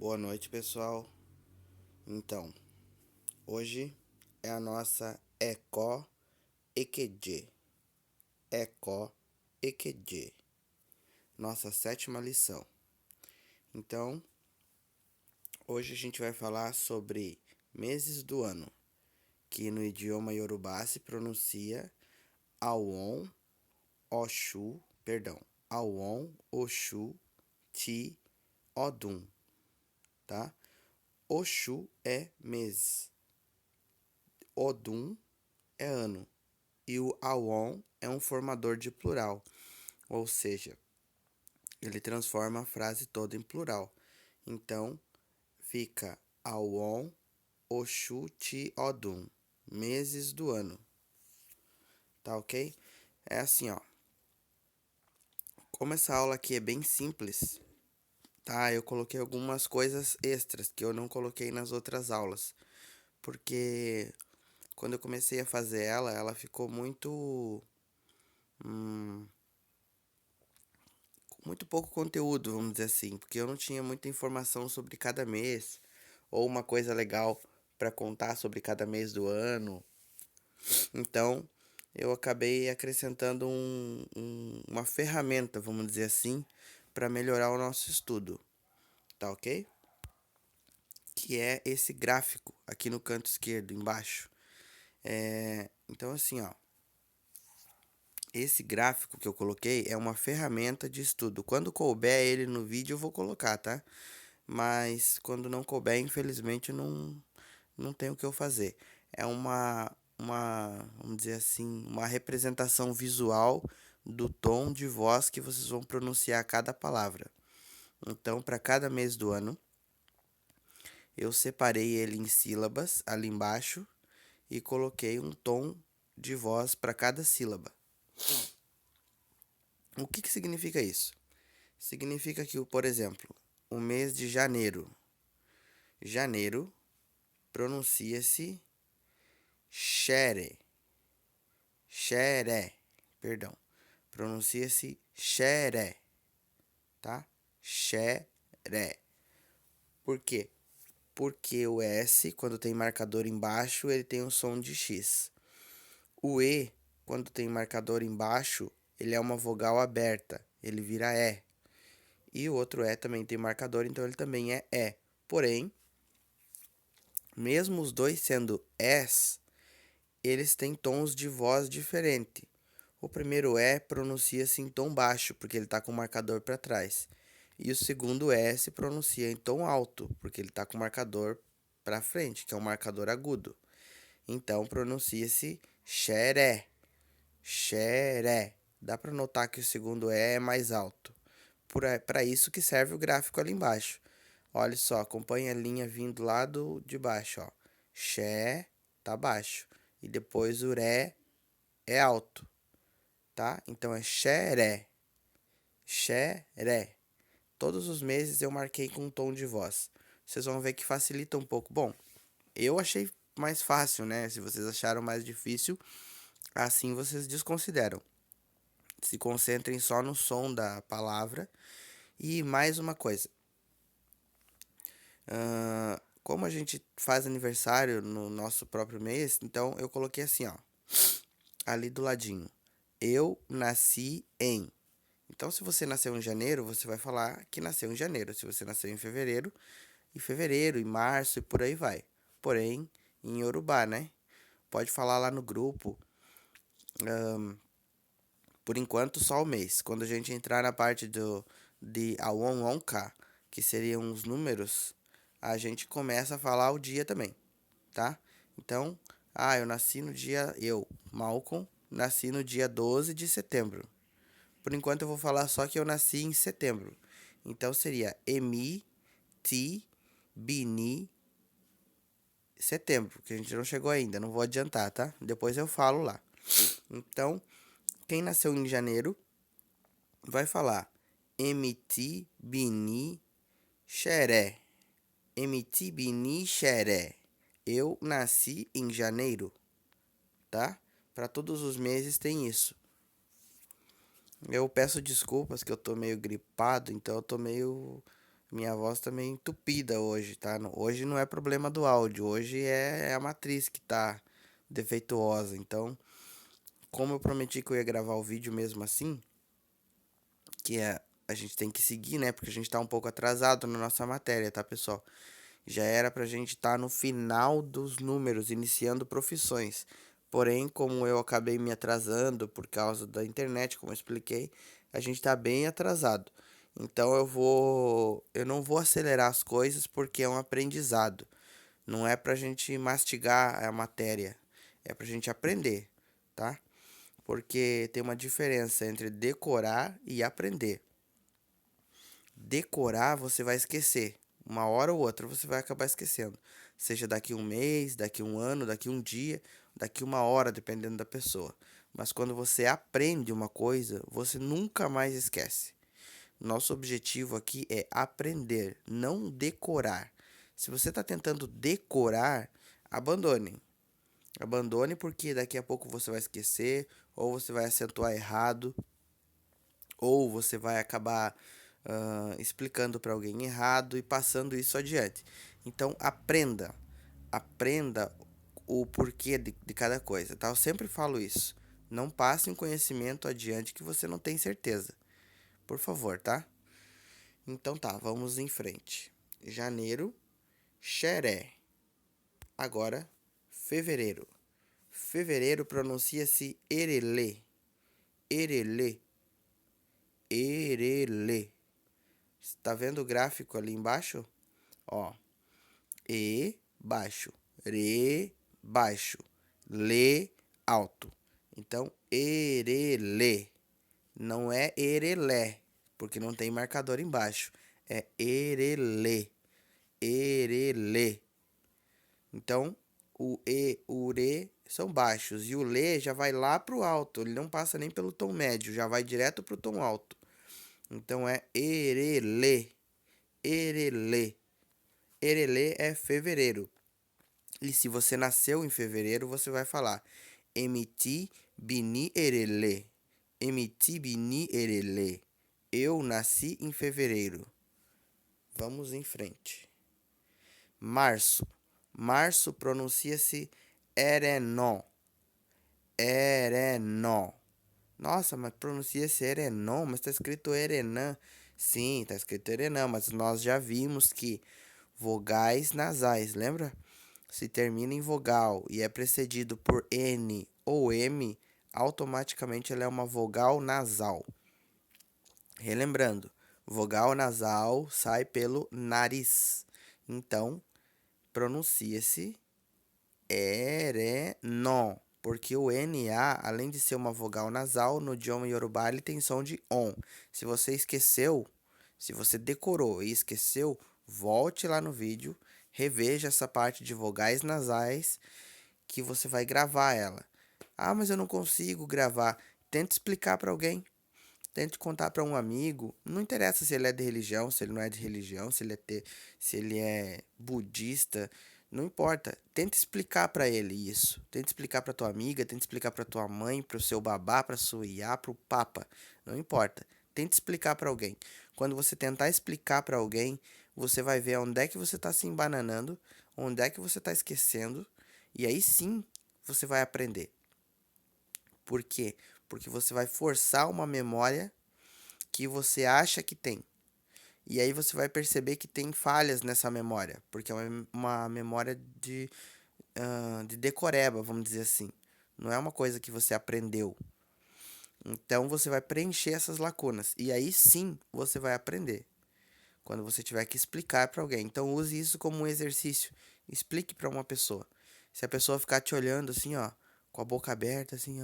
Boa noite, pessoal. Então, hoje é a nossa Eco EQD. Eco EQD. Nossa sétima lição. Então, hoje a gente vai falar sobre meses do ano, que no idioma Yorubá se pronuncia Awon, Awon, Oshu, Ti, Odun, tá? Oshu é mês, Odun é ano e o Awon é um formador de plural, ou seja, ele transforma a frase toda em plural. Então, fica Awon, Oshu, Ti, Odun, meses do ano. Tá ok? É assim, ó. Como essa aula aqui é bem simples, tá? Eu coloquei algumas coisas extras que eu não coloquei nas outras aulas. Porque quando eu comecei a fazer ela ficou muito pouco conteúdo, vamos dizer assim, porque eu não tinha muita informação sobre cada mês ou uma coisa legal para contar sobre cada mês do ano. Então, eu acabei acrescentando uma ferramenta, vamos dizer assim, para melhorar o nosso estudo, tá ok? Que é esse gráfico aqui no canto esquerdo, embaixo. Então, assim, ó. Esse gráfico que eu coloquei é uma ferramenta de estudo. Quando couber ele no vídeo, eu vou colocar, tá? Mas quando não couber, infelizmente, não tem o que eu fazer. É vamos dizer assim, uma representação visual do tom de voz que vocês vão pronunciar cada palavra. Então, para cada mês do ano, eu separei ele em sílabas ali embaixo e coloquei um tom de voz para cada sílaba. O que significa isso? Significa que, por exemplo, o mês de janeiro. Janeiro pronuncia-se xere. Xeré, perdão. Pronuncia-se xeré, tá? Xeré. Por quê? Porque o S, quando tem marcador embaixo, ele tem o som de X. O E, quando tem marcador embaixo, ele é uma vogal aberta, ele vira E. E o outro E também tem marcador, então ele também é E. Porém, mesmo os dois sendo S, eles têm tons de voz diferentes. O primeiro E pronuncia-se em tom baixo, porque ele está com o marcador para trás. E o segundo E se pronuncia em tom alto, porque ele está com o marcador para frente, que é um marcador agudo. Então pronuncia-se xeré, xeré. Dá para notar que o segundo E é mais alto. Para isso que serve o gráfico ali embaixo. Olha só, acompanha a linha vindo lá de baixo, ó. Xé tá baixo e depois o ré é alto, tá? Então é xeré, xeré. Todos os meses eu marquei com um tom de voz. Vocês vão ver que facilita um pouco. Bom, eu achei mais fácil, né? Se vocês acharam mais difícil, assim vocês desconsideram. Se concentrem só no som da palavra. E mais uma coisa. Como a gente faz aniversário no nosso próprio mês, então eu coloquei assim, ó, ali do ladinho. Eu nasci em. Então, se você nasceu em janeiro, você vai falar que nasceu em janeiro. Se você nasceu em fevereiro, em março e por aí vai. Porém, em Yorubá, né? Pode falar lá no grupo. Por enquanto, só o mês. Quando a gente entrar na parte de Awon Wonka, que seriam os números, a gente começa a falar o dia também, tá? Então, eu nasci no dia. Malcolm, nasci no dia 12 de setembro. Por enquanto, eu vou falar só que eu nasci em setembro. Então, seria Emi, Ti, Bini, setembro, que a gente não chegou ainda, não vou adiantar, tá? Depois eu falo lá. Então, quem nasceu em janeiro vai falar Emiti Bini Xeré. Emiti Bini Xeré. Eu nasci em janeiro, tá? Para todos os meses tem isso. Eu peço desculpas que eu tô meio gripado, então eu tô meio Minha voz tá meio entupida hoje, tá? Hoje não é problema do áudio, hoje é a matriz que tá defeituosa. Então, como eu prometi que eu ia gravar o vídeo mesmo assim, que a gente tem que seguir, né? Porque a gente tá um pouco atrasado na nossa matéria, tá, pessoal? Já era pra gente estar no final dos números, iniciando profissões. Porém, como eu acabei me atrasando por causa da internet, como eu expliquei, a gente tá bem atrasado. Então eu não vou acelerar as coisas porque é um aprendizado. Não é pra gente mastigar a matéria, é pra gente aprender, tá? Porque tem uma diferença entre decorar e aprender. Decorar você vai esquecer. Uma hora ou outra você vai acabar esquecendo. Seja daqui um mês, daqui um ano, daqui um dia, daqui uma hora, dependendo da pessoa. Mas quando você aprende uma coisa, você nunca mais esquece. Nosso objetivo aqui é aprender, não decorar. Se você está tentando decorar, abandone. Abandone porque daqui a pouco você vai esquecer, ou você vai acentuar errado, ou você vai acabar explicando para alguém errado e passando isso adiante. Então aprenda, aprenda o porquê de cada coisa, tá? Eu sempre falo isso. Não passe um conhecimento adiante que você não tem certeza. Por favor, tá? Então tá, vamos em frente. Janeiro, xeré. Agora, fevereiro. Fevereiro pronuncia-se erelê. Erelê. Erelê. Está vendo o gráfico ali embaixo? Ó, E baixo, Re baixo, Lê alto. Então, erelê. Não é erelé, porque não tem marcador embaixo. É erelê. Erelê. Então, o E, o Re são baixos e o Lê já vai lá pro alto. Ele não passa nem pelo tom médio, já vai direto pro tom alto. Então é erelê. Erelê. Erelê é fevereiro. E se você nasceu em fevereiro, você vai falar Emiti bini erelê. Emiti bini erelê. Eu nasci em fevereiro. Vamos em frente. Março. Março pronuncia-se erenon. Erenon. Nossa, mas pronuncia-se erenon, mas está escrito erenã. Sim, está escrito erenã, mas nós já vimos que vogais nasais, lembra? Se termina em vogal e é precedido por N ou M, automaticamente ela é uma vogal nasal. Relembrando, vogal nasal sai pelo nariz. Então, pronuncia-se erenon, porque o NA, além de ser uma vogal nasal, no idioma Yorubá ele tem som de ON. Se você esqueceu, se você decorou e esqueceu, volte lá no vídeo, reveja essa parte de vogais nasais que você vai gravar ela. Ah, mas eu não consigo gravar. Tente explicar para alguém. Tente contar para um amigo. Não interessa se ele é de religião, se ele não é de religião, se ele é budista. Não importa. Tente explicar para ele isso. Tente explicar para tua amiga, tente explicar para tua mãe, para o seu babá, para sua iá, para o papa. Não importa. Tente explicar para alguém. Quando você tentar explicar para alguém, você vai ver onde é que você está se embananando, onde é que você está esquecendo, e aí sim você vai aprender. Por quê? Porque você vai forçar uma memória que você acha que tem. E aí você vai perceber que tem falhas nessa memória, porque é uma memória de decoreba, vamos dizer assim. Não é uma coisa que você aprendeu. Então você vai preencher essas lacunas. E aí sim você vai aprender. Quando você tiver que explicar para alguém. Então use isso como um exercício. Explique para uma pessoa. Se a pessoa ficar te olhando assim, ó, com a boca aberta, assim,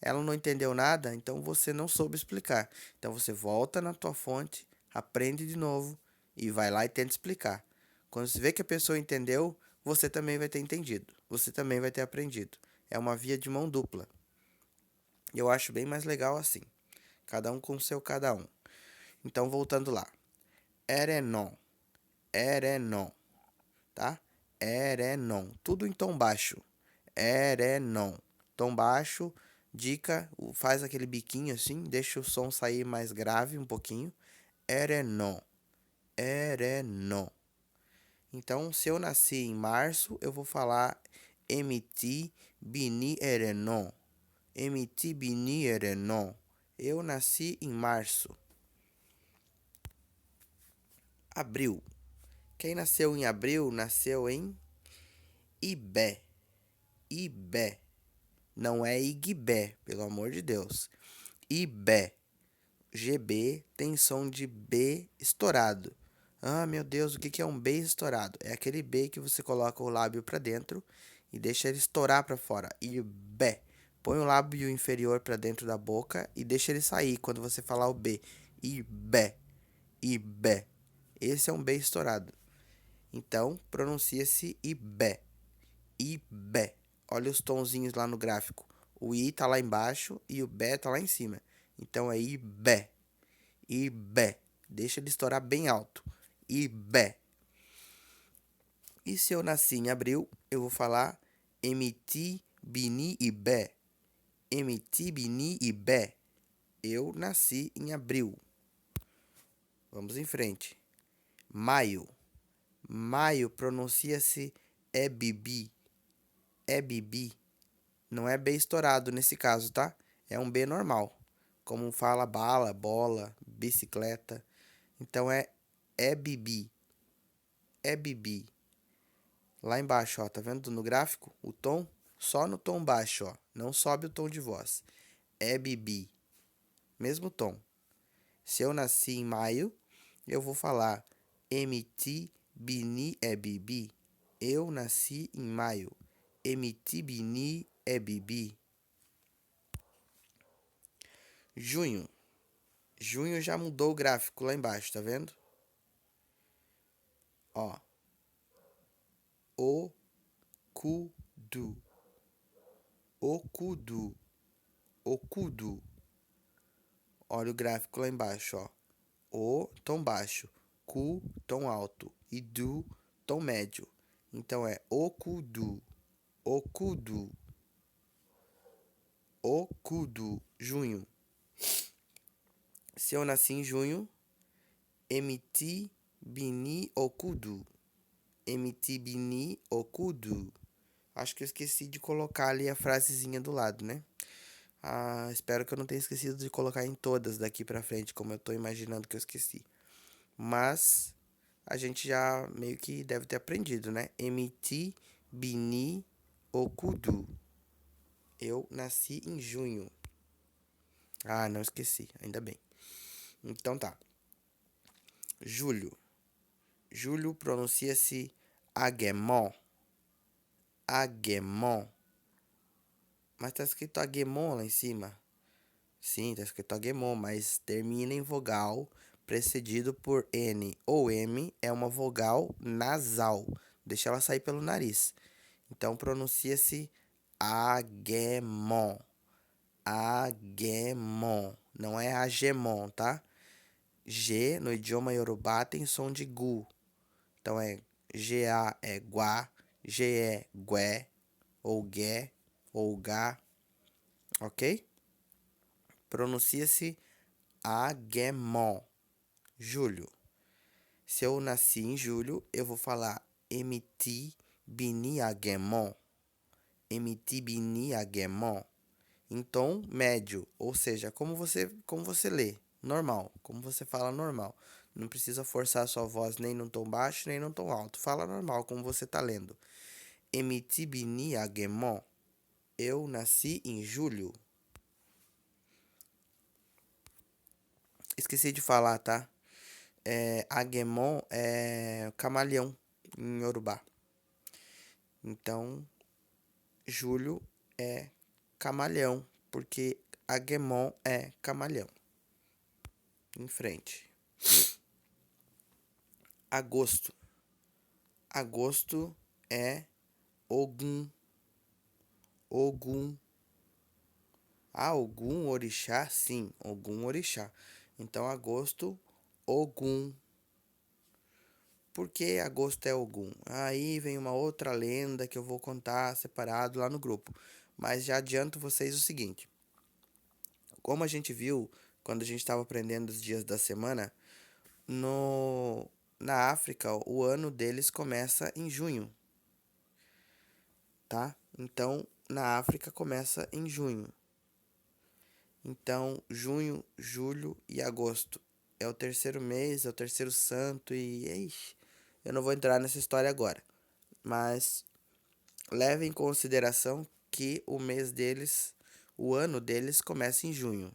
ela não entendeu nada, então você não soube explicar. Então você volta na tua fonte, aprende de novo e vai lá e tenta explicar. Quando você vê que a pessoa entendeu, você também vai ter entendido. Você também vai ter aprendido. É uma via de mão dupla. Eu acho bem mais legal assim. Cada um com o seu cada um. Então voltando lá. Erenon. Erenon, tá? Erenon. Tudo em tom baixo. Erenon. Tom baixo, dica, faz aquele biquinho assim, deixa o som sair mais grave um pouquinho. Erenon. ereno. Então, se eu nasci em março, eu vou falar emiti bini ereno. Emiti bini ereno. Eu nasci em março. Abril. Quem nasceu em abril, nasceu em Ibé. Ibé. Não é Iguibé, pelo amor de Deus. Ibé. GB tem som de B estourado. Ah, meu Deus, o que é um B estourado? É aquele B que você coloca o lábio para dentro e deixa ele estourar para fora. Ibé. Põe o lábio inferior para dentro da boca e deixa ele sair quando você falar o B. Ibé. Ibé. Esse é um B estourado. Então, pronuncia-se Ibé. Ibé. Olha os tonzinhos lá no gráfico. O I tá lá embaixo e o Bé tá lá em cima. Então é Ibé. Ibé. Deixa ele estourar bem alto. Ibé. E se eu nasci em abril, eu vou falar Emiti Bini Ibé. Emiti Bini Ibé. Eu nasci em abril. Vamos em frente. Maio. Maio pronuncia-se Ebibi. Ebibi. Não é B estourado nesse caso, tá? É um B normal. Como fala bala, bola, bicicleta. Então é bibi. É bibi. Lá embaixo, ó, tá vendo no gráfico? O tom? Só no tom baixo, ó. Não sobe o tom de voz. É bibi. Mesmo tom. Se eu nasci em maio, eu vou falar emiti bini é bibi. Eu nasci em maio. Emiti bini é bibi. Junho. Junho já mudou o gráfico lá embaixo, tá vendo? Ó. Okudu. Okudu. Okudu. Olha o gráfico lá embaixo, ó. O, tom baixo. Ku, tom alto. E du, tom médio. Então é okudu. Okudu. Okudu. Junho. Se eu nasci em junho, emiti bini okudu. Emiti bini okudu. Acho que eu esqueci de colocar ali a frasezinha do lado, né? Ah, espero que eu não tenha esquecido de colocar em todas daqui pra frente, como eu tô imaginando que eu esqueci. Mas a gente já meio que deve ter aprendido, né? Emiti bini okudu. Eu nasci em junho. Ah, não esqueci, ainda bem. Então tá. Julho. Julho pronuncia-se agemon. Agemon. Mas tá escrito agemon lá em cima. Sim, tá escrito agemon, mas termina em vogal precedido por N ou M, é uma vogal nasal. Deixa ela sair pelo nariz. Então pronuncia-se agemon. Agemon. Não é agemon, tá? G no idioma iorubá tem som de gu. Então é GA é guá, G é gué, ou gué, ou gá, ok? Pronuncia-se agemon. Julho. Se eu nasci em julho, eu vou falar emiti bini agemon. Emiti bini agemon. Em tom médio, ou seja, como você lê, normal, como você fala normal. Não precisa forçar a sua voz nem num tom baixo, nem num tom alto. Fala normal, como você tá lendo. Emiti bini agemon. Eu nasci em julho. Esqueci de falar, tá? Agemon é camaleão em Yorubá. Então, julho é camaleão, porque Agemon é camaleão. Em frente. Agosto. Agosto é Ogum. Ogum. Ah, Ogum Orixá? Sim, Ogum Orixá. Então, agosto, Ogum. Por que agosto é Ogum? Aí vem uma outra lenda que eu vou contar separado lá no grupo. Mas já adianto vocês o seguinte. Como a gente viu quando a gente estava aprendendo os dias da semana, no na África, o ano deles começa em junho, tá? Então, na África começa em junho. Então, junho, julho e agosto é o terceiro mês, é o terceiro santo e ixi, eu não vou entrar nessa história agora, mas leve em consideração que o mês deles, o ano deles começa em junho.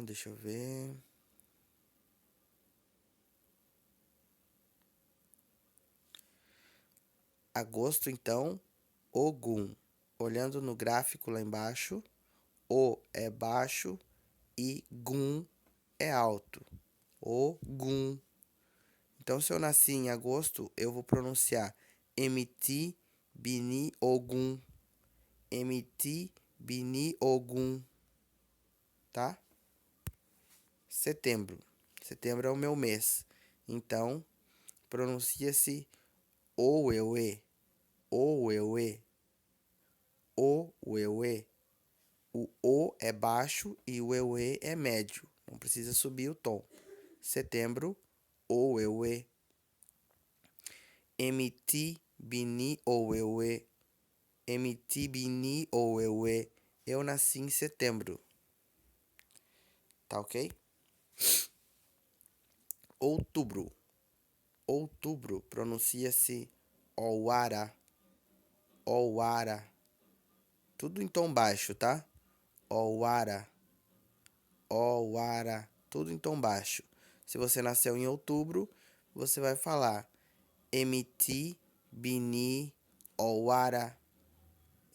Deixa eu ver. Agosto, então, Ogum. Olhando no gráfico lá embaixo, O é baixo e Gum é alto. Ogum. Então, se eu nasci em agosto, eu vou pronunciar Emiti Bini Ogum. Emiti Bini Ogum. Tá? Setembro. Setembro é o meu mês. Então, pronuncia-se Oueuê. Oueuê. Oueuê. O O é baixo e o Euê é médio. Não precisa subir o tom. Setembro, Oueuê. Emiti Bini Oueuê. Emiti Bini Oueuê. Eu nasci em setembro. Tá ok? Outubro. Outubro pronuncia-se Owara. Owara. Tudo em tom baixo, tá? Owara. Owara. Tudo em tom baixo. Se você nasceu em outubro, você vai falar Emiti Bini Owara.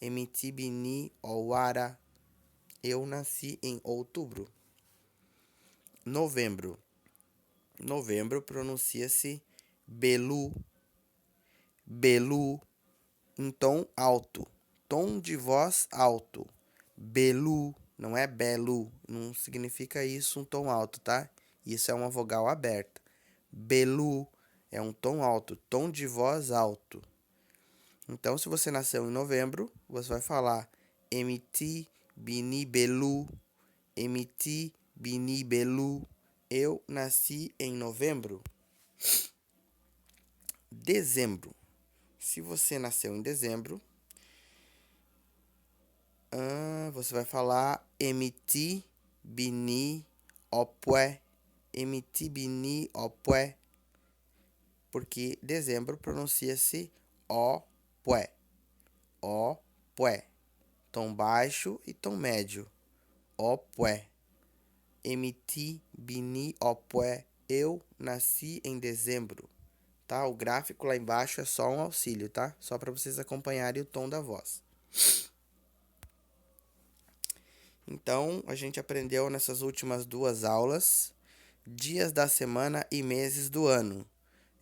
Emiti Bini Owara. Eu nasci em outubro. Novembro. Novembro pronuncia-se Belu. Belu. Em tom alto. Tom de voz alto. Belu. Não é belu. Não significa isso um tom alto, tá? Isso é uma vogal aberta. Belu é um tom alto. Tom de voz alto. Então, se você nasceu em novembro, você vai falar Emiti Bini Belu. Emiti Bini Belu. Eu nasci em novembro. Dezembro. Se você nasceu em dezembro, você vai falar Emiti Bini Opue. Emiti Bini Opue. Porque dezembro pronuncia-se Opue. Opue. Tom baixo e tom médio. Opue. Emiti Bini Opue. Eu nasci em dezembro. Tá? O gráfico lá embaixo é só um auxílio, tá? Só para vocês acompanharem o tom da voz. Então, a gente aprendeu nessas últimas duas aulas dias da semana e meses do ano.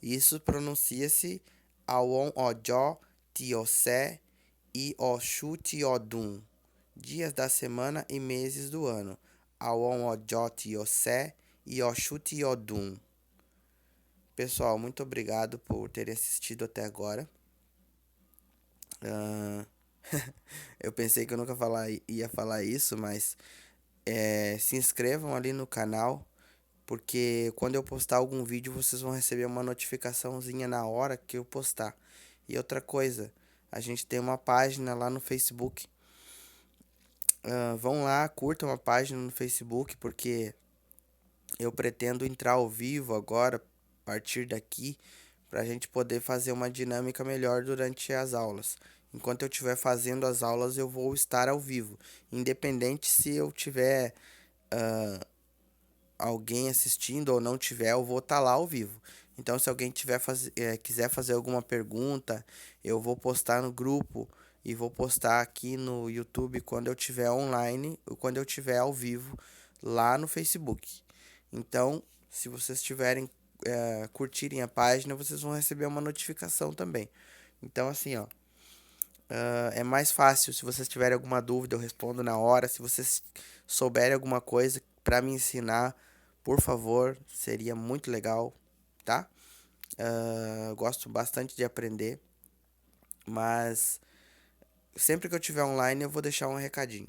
Isso pronuncia-se Awon Ojo Tiosé e Oshu Tiodun. Dias da semana e meses do ano. Awon Ojo Tiosé e Oshu Tiodun. Pessoal, muito obrigado por terem assistido até agora. Eu pensei que eu nunca ia falar isso, mas se inscrevam ali no canal, porque quando eu postar algum vídeo vocês vão receber uma notificaçãozinha na hora que eu postar. E outra coisa, a gente tem uma página lá no Facebook. Vão lá, curtam a página no Facebook, porque eu pretendo entrar ao vivo agora, a partir daqui, para a gente poder fazer uma dinâmica melhor durante as aulas. Enquanto eu estiver fazendo as aulas, eu vou estar ao vivo, independente se eu tiver alguém assistindo ou não tiver, eu vou estar lá ao vivo. Então, se alguém quiser fazer alguma pergunta, eu vou postar no grupo e vou postar aqui no YouTube quando eu estiver online ou quando eu estiver ao vivo lá no Facebook. Então, se vocês tiverem curtirem a página, vocês vão receber uma notificação também. Então, assim, ó, é mais fácil. Se vocês tiverem alguma dúvida, eu respondo na hora. Se vocês souberem alguma coisa para me ensinar, por favor, seria muito legal, tá? Gosto bastante de aprender, mas sempre que eu tiver online eu vou deixar um recadinho.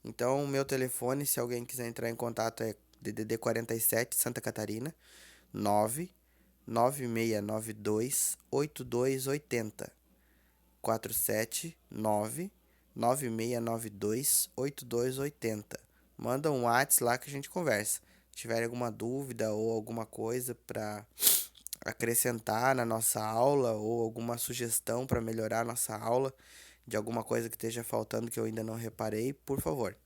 Então, o meu telefone, se alguém quiser entrar em contato, é DDD 47, Santa Catarina, 996928280. 47996928280. Manda um WhatsApp lá que a gente conversa. Se tiver alguma dúvida ou alguma coisa para acrescentar na nossa aula ou alguma sugestão para melhorar a nossa aula, de alguma coisa que esteja faltando que eu ainda não reparei, por favor.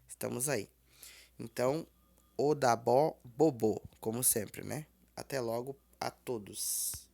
Estamos aí. Então, o da bobô, como sempre, né? Até logo a todos.